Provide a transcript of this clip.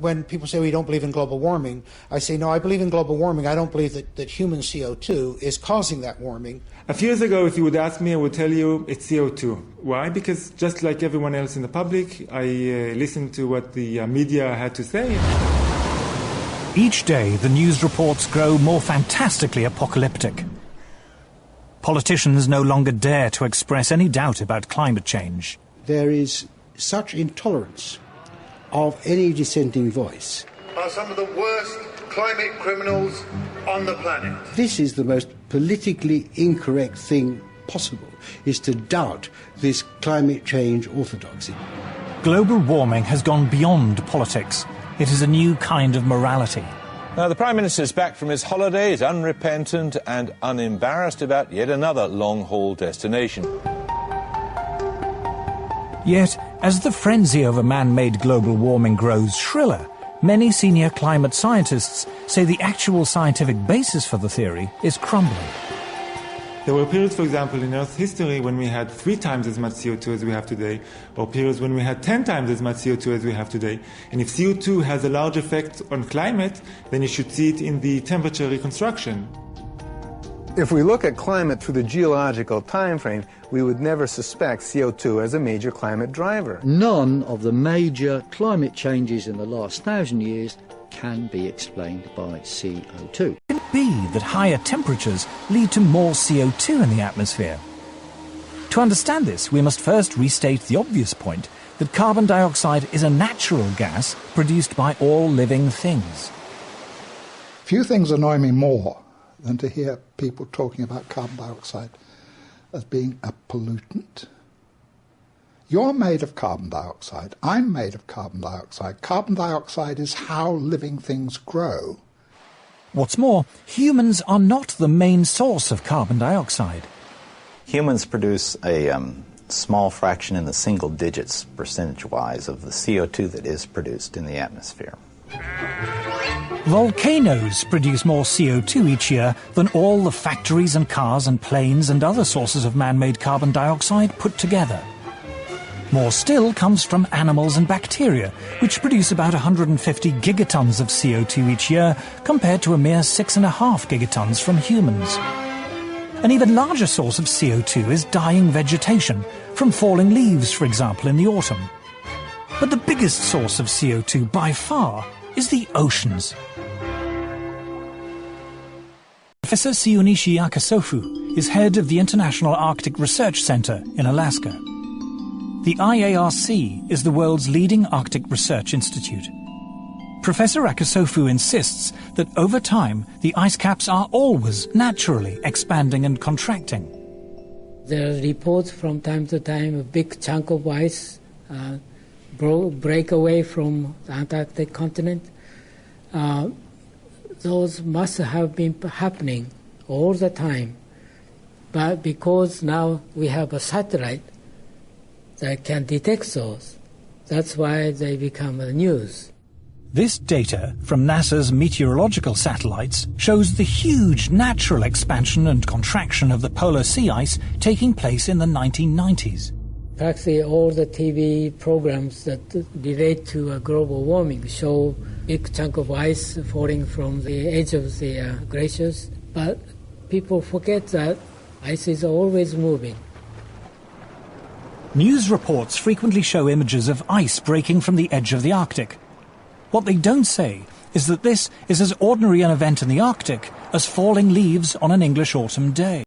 when people say we don't believe in global warming, I say, no, I believe in global warming. I don't believe that human CO2 is causing that warming. A few years ago, if you would ask me, I would tell you it's CO2. Why? Because just like everyone else in the public, I listened to what the media had to say. Each day, the news reports grow more fantastically apocalyptic. Politicians no longer dare to express any doubt about climate change. There is such intolerance of any dissenting voice. Are some of the worst climate criminals on the planet. This is the most politically incorrect thing possible, is to doubt this climate change orthodoxy. Global warming has gone beyond politics. It is a new kind of morality. Now, the Prime Minister's back from his holidays, unrepentant and unembarrassed about yet another long-haul destination. Yet, as the frenzy over man-made global warming grows shriller, many senior climate scientists say the actual scientific basis for the theory is crumbling. There were periods, for example, in Earth's history when we had 3 times as much CO2 as we have today, or periods when we had 10 times as much CO2 as we have today. And if CO2 has a large effect on climate, then you should see it in the temperature reconstruction. If we look at climate through the geological time frame, we would never suspect CO2 as a major climate driver. None of the major climate changes in the last 1,000 years can be explained by CO2. Can it be that higher temperatures lead to more CO2 in the atmosphere? To understand this, we must first restate the obvious point that carbon dioxide is a natural gas produced by all living things. Few things annoy me more than to hear people talking about carbon dioxide as being a pollutant. You're made of carbon dioxide. I'm made of carbon dioxide. Carbon dioxide is how living things grow. What's more, humans are not the main source of carbon dioxide. Humans produce a small fraction in the single digits percentage-wise of the CO2 that is produced in the atmosphere. Volcanoes produce more CO2 each year than all the factories and cars and planes and other sources of man-made carbon dioxide put together. More still comes from animals and bacteria, which produce about 150 gigatons of CO2 each year, compared to a mere 6.5 gigatons from humans. An even larger source of CO2 is dying vegetation, from falling leaves, for example, in the autumn. But the biggest source of CO2 by far is the oceans. Professor Siunichi Akasofu is head of the International Arctic Research Center in Alaska. The IARC is the world's leading Arctic research institute. Professor Akasofu insists that over time, the ice caps are always naturally expanding and contracting. There are reports from time to time a big chunk of ice break away from the Antarctic continent. Those must have been happening all the time. But because now we have a satellite that can detect those, that's why they become the news. This data from NASA's meteorological satellites shows the huge natural expansion and contraction of the polar sea ice taking place in the 1990s. Practically all the TV programs that relate to global warming show big chunk of ice falling from the edge of the glaciers, but people forget that ice is always moving. News reports frequently show images of ice breaking from the edge of the Arctic. What they don't say is that this is as ordinary an event in the Arctic as falling leaves on an English autumn day.